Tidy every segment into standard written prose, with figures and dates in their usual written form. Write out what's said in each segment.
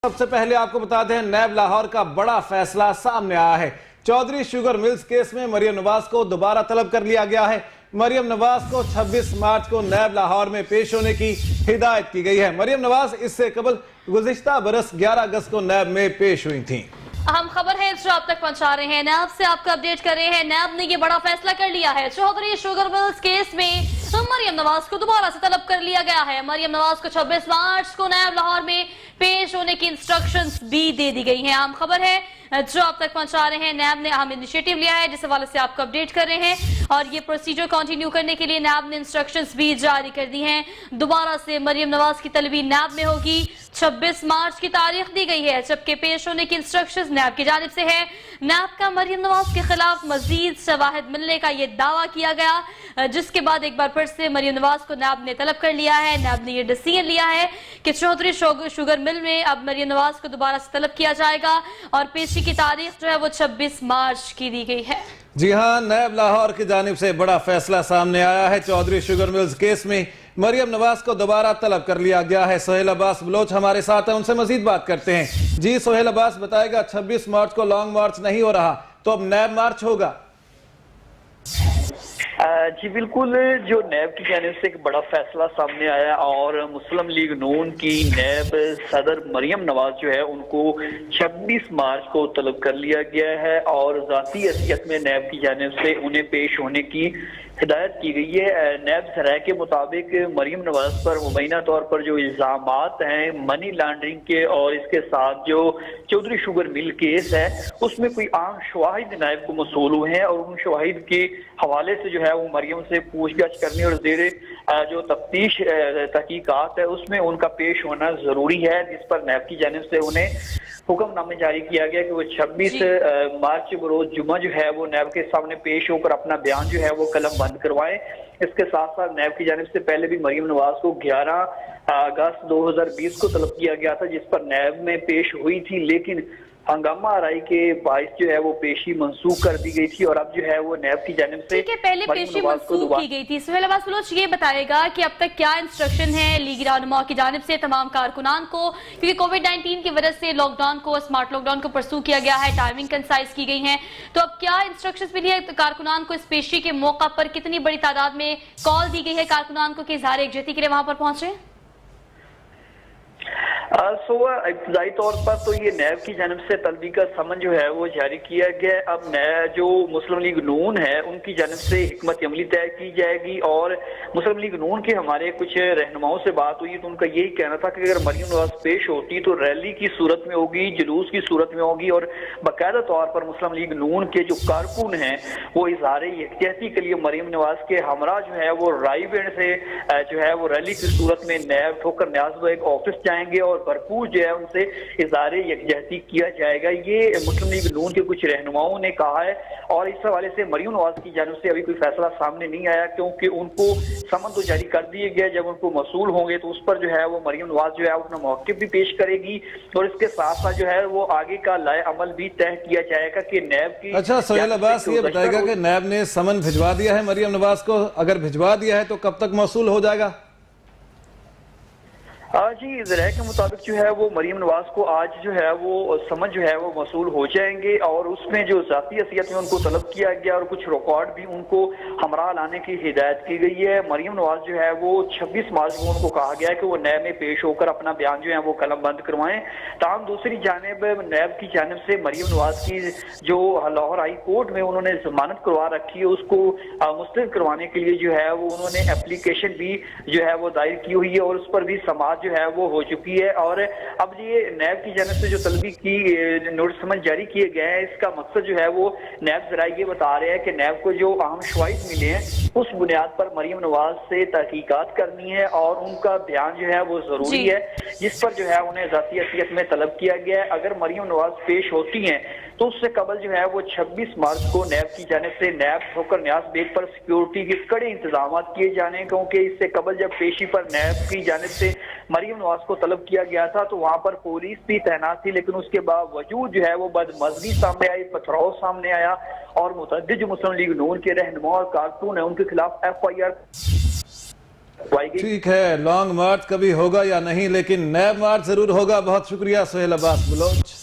सबसे पहले आपको बता दें, नैब लाहौर का बड़ा फैसला सामने आया है। चौधरी शुगर मिल्स केस में मरियम नवाज को दोबारा तलब कर लिया गया है। मरियम नवाज को 26 मार्च को नैब लाहौर में पेश होने की हिदायत की गई है। मरियम नवाज इससे कबल गुज़िश्ता बरस 11 अगस्त को नैब में पेश हुई थी। अहम खबर है जो आप तक पहुंचा रहे हैं, नैब से आपको अपडेट कर रहे हैं। नैब ने ये बड़ा फैसला कर लिया है। चौधरी शुगर मिल्स केस में मरियम नवाज को दोबारा से तलब कर लिया गया है। मरियम नवाज को 26 मार्च को नैब लाहौर में पेश होने की इंस्ट्रक्शंस भी दे दी गई हैं। अहम खबर है जो आप तक पहुंचा रहे हैं। नैब ने अहम इनिशिएटिव लिया है जिस हवाले से आपको अपडेट कर रहे हैं, और ये प्रोसीजर कंटिन्यू करने के लिए नैब ने इंस्ट्रक्शंस भी जारी कर दी हैं। दोबारा से मरियम नवाज की तलबी नैब में होगी। 26 मार्च की तारीख दी गई है जबकि पेश होने की इंस्ट्रक्शंस नैब की जानिब से है। नैब का मरियम नवाज के खिलाफ मजीद शवाहिद मिलने का ये दावा किया गया, जिसके बाद एक बार फिर से मरियम नवाज को नैब ने तलब कर लिया है। नैब ने ये डिसीजन लिया है कि चौधरी शुगर मिल में अब मरियम नवाज को दोबारा से तलब किया जाएगा और पेशी की तारीख जो है वो 26 मार्च की दी गई है। जी हां, नैब लाहौर की जानिब से बड़ा फैसला सामने आया है। चौधरी शुगर मिल्स केस में मरियम नवाज को दोबारा तलब कर लिया गया है। सोहेल अब्बास बलोच हमारे साथ हैं, उनसे मजीद बात करते हैं। जी सोहेल अब्बास, बताएगा 26 मार्च को लॉन्ग मार्च नहीं हो रहा तो अब नैब मार्च होगा? जी बिल्कुल, जो नैब की जानिब से एक बड़ा फैसला सामने आया और मुस्लिम लीग नून की नैब सदर मरियम नवाज जो है उनको 26 मार्च को तलब कर लिया गया है और ज़ाती हैसियत में नैब की जानिब से उन्हें पेश होने की हिदायत की गई है। नैब सराय के मुताबिक मरियम नवाज पर मुबैना तौर पर जो इल्जामात हैं मनी लॉन्ड्रिंग के और इसके साथ जो चौधरी शुगर मिल केस है उसमें कोई आम शवाहिद नायब को मसूल हुए हैं और उन शवाहिद के हवाले से जो है वो मरियम से पूछताछ करनी और जेरे जो तफ्तीश तहकीकात है उसमें उनका पेश होना जरूरी है, जिस पर नैब की जानिब से उन्हें हुक्मनामे जारी किया गया कि वो 26 मार्च को रोज जुम्मा जो है वो नैब के सामने पेश होकर अपना बयान जो है वो कलम बंद करवाएं। इसके साथ साथ नैब की जानिब से पहले भी मरियम नवाज को 11 अगस्त 2020 को तलब किया गया था, जिस पर नैब में पेश हुई थी, लेकिन हंगामा आराई के बाइस जो है वो पेशी मंसूख कर दी गई थी और अब जो है वो नैब की जानिब से पहले पेशी मंसूख की गई थी। सोहेल अब्बास बलोच ये बताएगा कि अब तक क्या इंस्ट्रक्शन है लीगी रहनुमा की जानिब से तमाम कारकुनान को, क्योंकि कोविड-19 की वजह से लॉकडाउन को स्मार्ट लॉकडाउन को परसू किया गया है, टाइमिंग कंसाइज की गई है, तो अब क्या इंस्ट्रक्शंस मिली है कारकुनान को? इस पेशी के मौका पर कितनी बड़ी तादाद में कॉल दी गई है कारकुनान को कि इज़हार यकजहती के लिए वहां पर पहुंचे? इब्तदाई तौर पर तो ये नैब की जानिब से तलबी का समन जो है वो जारी किया गया। अब जो मुस्लिम लीग नून है उनकी जानिब से हिकमत अमली तय की जाएगी और मुस्लिम लीग नून के हमारे कुछ रहनुमाओं से बात हुई तो उनका यही कहना था कि अगर मरियम नवाज पेश होती तो रैली की सूरत में होगी, जुलूस की सूरत में होगी और बाकायदा तौर पर मुस्लिम लीग नून के जो कारकुन हैं वो इज़हार यकजहती के लिए मरियम नवाज के हमरा जो है वो रायवेंड से जो है वो रैली की सूरत में नैब ठोकर न्याज एक ऑफिस जाएंगे और भरपूर जो है उनसे इज़हार यकजहती किया जाएगा। ये मुस्लिम लीग नून के कुछ रहनुमाओं ने कहा है और इस हवाले से मरियम नवाज की जानिब से अभी कोई फैसला सामने नहीं आया, क्योंकि उनको समन तो जारी कर दिए गए। जब उनको मसूल होंगे तो उस पर जो है वो मरियम नवाज जो है अपना मौक़िफ़ भी पेश करेगी और इसके साथ साथ जो है वो आगे का लाए अमल भी तय किया जाएगा कि नैब की। अच्छा सोहेल अब्बास, ये बताएगा कि नैब ने समन भिजवा दिया है मरियम नवाज को? अगर भिजवा दिया है तो कब तक मौसूल हो जाएगा? जी, ज़राए के मुताबिक जो है वो मरियम नवाज को आज जो है वो समझ जो है वो मसूल हो जाएंगे और उसमें जो ज़ाती हैसियत में उनको तलब किया गया और कुछ रिकॉर्ड भी उनको हमरा लाने की हिदायत की गई है। मरियम नवाज जो है वो 26 मार्च को उनको कहा गया है कि वो नैब में पेश होकर अपना बयान जो है वो कलम बंद करवाएं। ताहम दूसरी जानिब नैब की जानिब से मरियम नवाज की जो लाहौर हाई कोर्ट में उन्होंने जमानत करवा रखी है उसको मुस्तरद करवाने के लिए जो है वो उन्होंने एप्लीकेशन भी जो है वो दायर की हुई है और उस पर भी समाज जो है वो हो चुकी है। और अब ये नैब की जानिब से जो तलबी की नोटिस समन जारी किए गए हैं इसका मकसद जो है वो नैब जरा ये बता रहे हैं कि नैब को जो अहम शवाहिद मिले हैं उस बुनियाद पर मरियम नवाज से तहकीकात करनी है और उनका बयान जो है वो जरूरी है, जिस पर जो है उन्हें ज़ाती हैसियत में तलब किया गया है। अगर मरियम नवाज पेश होती हैं तो उससे कबल जो है वो 26 मार्च को नैब की जानिब से नैब ठोकर न्याज बेग पर सिक्योरिटी के कड़े इंतजाम किए जाने, क्योंकि इससे कबल जब पेशी पर नैब की जानिब से मरियम नवाज को तलब किया गया था तो वहां पर पुलिस भी तैनात थी, लेकिन उसके बावजूद जो है वो बदमज़गी सामने आई, पथराव सामने आया और मुतअद्दिद जो मुस्लिम लीग नून के रहनुमा और कारकुन है उनके खिलाफ FIR करवाई गई। ठीक है, लॉन्ग मार्च कभी होगा या नहीं, लेकिन नैब मार्च जरूर होगा। बहुत शुक्रिया सोहेल अब्बास बलोच।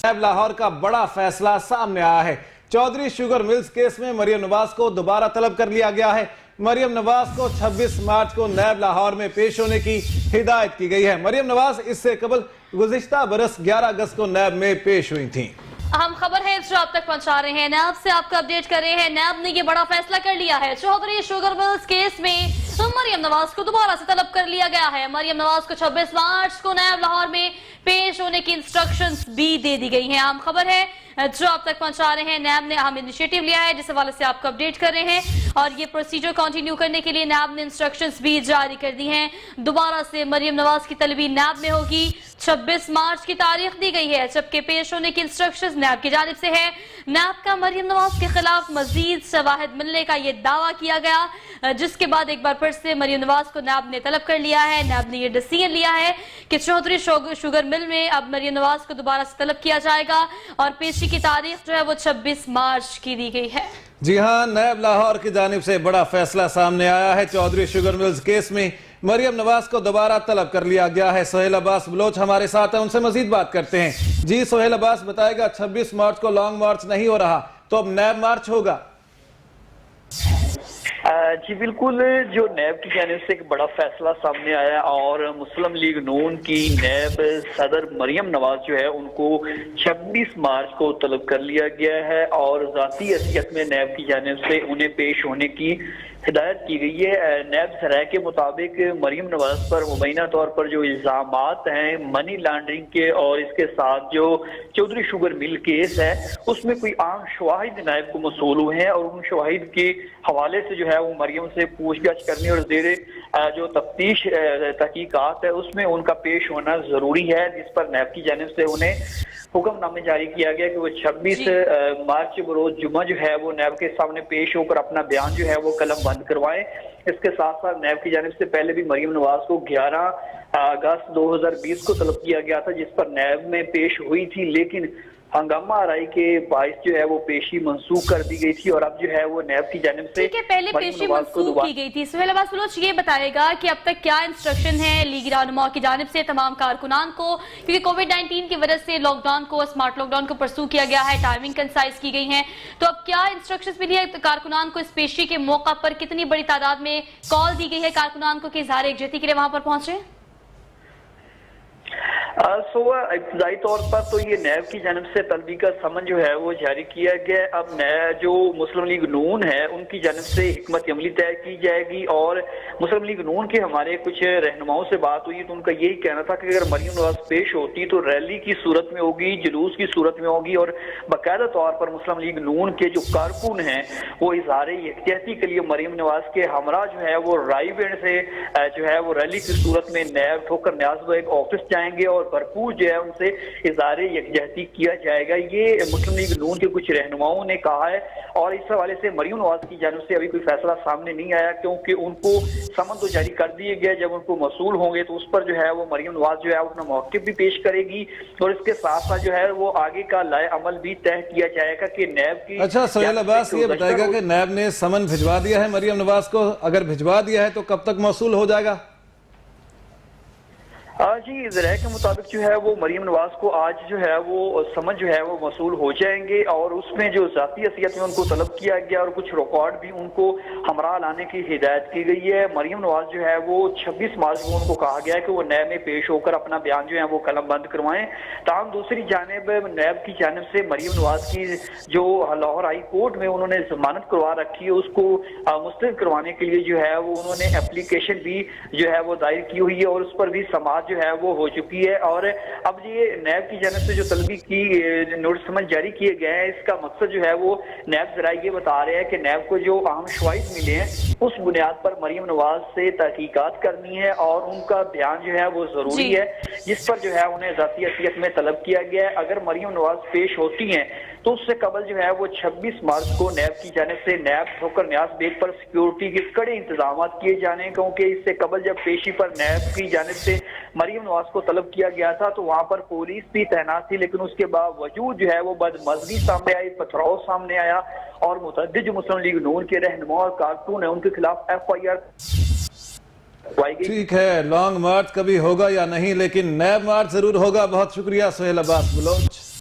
नैब लाहौर का बड़ा फैसला सामने आया है। चौधरी शुगर मिल्स केस में मरियम नवाज को दोबारा तलब कर लिया गया है। मरियम नवाज को 26 मार्च को नैब लाहौर में पेश होने की हिदायत की गई है। मरियम नवाज इससे कबल गुज़िश्ता बरस 11 अगस्त को नैब में पेश हुई थी। अहम खबर है जो आप तक पहुंचा रहे हैं, नैब से आपको अपडेट कर रहे हैं। नैब ने ये बड़ा फैसला कर लिया है। चौधरी शुगर मिल्स केस में मरियम नवाज को दोबारा से तलब कर लिया गया है। मरियम नवाज को 26 मार्च को नैब लाहौर में पेश होने की इंस्ट्रक्शंस भी दे दी गई हैं। अहम खबर है जो आप तक पहुंचा रहे हैं। नैब ने अहम इनिशिएटिव लिया है जिस हवाले से आपको अपडेट कर रहे हैं, और ये प्रोसीजर कंटिन्यू करने के लिए नैब ने इंस्ट्रक्शंस भी जारी कर दी हैं। दोबारा से मरियम नवाज की तलबी नैब में होगी। 26 मार्च की तारीख दी गई है जबकि पेश होने की इंस्ट्रक्शंस नैब की जानिब से है। नैब का मरियम नवाज के खिलाफ मजीद शवाहिद मिलने का ये दावा किया गया, जिसके बाद एक बार फिर से मरियम नवाज को नैब ने तलब कर लिया है। नैब ने ये डिसीजन लिया है कि चौधरी शुगर मिल में अब मरियम नवाज को दोबारा से तलब किया जाएगा, और पेशी की तारीख जो है वो 26 मार्च की दी गई है। जी हां, नैब लाहौर की जानिब से बड़ा फैसला सामने आया है। चौधरी शुगर मिल्स केस में मरियम नवाज को दोबारा तलब कर लिया गया है। सोहेल अब्बास बलोच हमारे साथ हैं, उनसे मजीद बात करते हैं। जी सोहेल अब्बास, बताएगा 26 मार्च को लॉन्ग मार्च नहीं हो रहा तो अब नैब मार्च होगा? जी बिल्कुल, जो नैब की जानिब से एक बड़ा फैसला सामने आया और मुस्लिम लीग नून की नैब सदर मरियम नवाज जो है उनको 26 मार्च को तलब कर लिया गया है, और ज़ाती हैसियत में नैब की जानिब से उन्हें पेश होने की हिदायत की गई है। नैब सराय के मुताबिक मरियम नवाज पर मुबैना तौर पर जो इल्जामात हैं मनी लॉन्ड्रिंग के, और इसके साथ जो चौधरी शुगर मिल केस है उसमें कोई आम शवाहिद नायब को मसूल हुए हैं, और उन शवाहिद के हवाले से जो है वो मरियम से पूछताछ करनी और जेरे जो तफ्तीश तहकीकात है उसमें उनका पेश होना जरूरी है, जिस पर नैब की जानिब से उन्हें हुक्मनामे जारी किया गया कि वो 26 मार्च बरोज जुम्मा जो है वो नैब के सामने पेश होकर अपना बयान जो है वो कलम बंद करवाएं। इसके साथ साथ नैब की जानिब से पहले भी मरियम नवाज को 11 अगस्त 2020 को तलब किया गया था, जिस पर नैब में पेश हुई थी, लेकिन हंगामा आराई के बाइस जो है वो पेशी मंसूख कर दी गई थी, और अब जो है वो नैब की जानिब से ठीक है, पहले पेशी मंसूख की गई थी। सोहेल अब्बास बलोच ये बताएगा कि अब तक क्या इंस्ट्रक्शन है लीगी रहनुमा की जानिब से तमाम कारकुनान को, क्योंकि कोविड-19 की वजह से लॉकडाउन को, स्मार्ट लॉकडाउन को परसू किया गया है, टाइमिंग कंसाइज की गई है, तो अब क्या इंस्ट्रक्शंस मिली है कारकुनान को? इस पेशी के मौका पर कितनी बड़ी तादाद में कॉल दी गई है कारकुनान को कि इजहार यकजहती के लिए वहां पर पहुंचे? इब्तदाई तौर पर तो ये नैब की जानिब से तलबी का समन जो है वो जारी किया गया। अब जो मुस्लिम लीग नून है उनकी जानिब से हिकमत अमली तय की जाएगी, और मुस्लिम लीग नून के हमारे कुछ रहनुमाओं से बात हुई तो उनका यही कहना था कि अगर मरियम नवाज पेश होती तो रैली की सूरत में होगी, जुलूस की सूरत में होगी, और बाकायदा तौर पर मुस्लिम लीग नून के जो कारकुन हैं वो इजहार यकजहती के लिए मरियम नवाज के हमरा जो है वो रायबेंड से जो है वो रैली की सूरत में नैब ठोकर न्याज एक ऑफिस जाएंगे और भरपूर जो है उनसे इज़हार यकजहती किया जाएगा। ये मुस्लिम लीग नून के कुछ रहनुमाओं ने कहा है, और इस हवाले से मरियम नवाज की जानिब से अभी कोई फैसला सामने नहीं आया, क्योंकि उनको समन तो जारी कर दिए गए। जब उनको मसूल होंगे तो उस पर जो है वो मरियम नवाज जो है अपना मौक़िफ़ भी पेश करेगी, और इसके साथ साथ जो है वो आगे का लाए अमल भी तय किया जाएगा कि नैब की। अच्छा सोहेल अब्बास, ये बताएगा कि नैब ने समन भिजवा दिया है मरियम नवाज को? अगर भिजवा दिया है तो कब तक मौसूल हो जाएगा? जी, ज़राए के मुताबिक जो है वो मरियम नवाज को आज जो है वो समझ जो है वो मसूल हो जाएंगे, और उसमें जो ज़ाती हैसियत में उनको तलब किया गया और कुछ रिकॉर्ड भी उनको हमरा लाने की हिदायत की गई है। मरियम नवाज जो है वो 26 मार्च को उनको कहा गया है कि वो नैब में पेश होकर अपना बयान जो है वो कलम बंद करवाएं। ताहम दूसरी जानिब नैब की जानिब से मरियम नवाज की जो लाहौर हाई कोर्ट में उन्होंने जमानत करवा रखी है उसको मुस्तरद करवाने के लिए जो है वो उन्होंने एप्लीकेशन भी जो है वो दायर की हुई है, और उस पर भी समाज जो है वो हो चुकी है। और अब ये नैब की जानिब से जो तलबी की नोटिस समझ जारी किए गए हैं, इसका मकसद जो है वो नैब जरा ये बता रहे हैं कि नैब को जो अहम शवाहिद मिले हैं उस बुनियाद पर मरियम नवाज से तहकीकात करनी है, और उनका बयान जो है वो जरूरी है, जिस पर जो है उन्हें ज़ाती हैसियत में तलब किया गया है। अगर मरियम नवाज पेश होती हैं तो उससे कबल जो है वो 26 मार्च को नैब की जानिब से नैब ठोकर न्याज बेग पर सिक्योरिटी के कड़े इंतजाम किए जाने, क्योंकि इससे कबल जब पेशी पर नैब की जानिब से मरियम नवाज को तलब किया गया था तो वहां पर पुलिस भी तैनात थी, लेकिन उसके बावजूद जो है वो बदमजगी सामने आई, पथराव सामने आया और मुतअद्दिद जो मुस्लिम लीग नून के रहनुमा और कारकुन है उनके खिलाफ FIR करवाई गई। ठीक है, लॉन्ग मार्च कभी होगा या नहीं, लेकिन नैब मार्च जरूर होगा। बहुत शुक्रिया सोहेल अब्बास बलोच।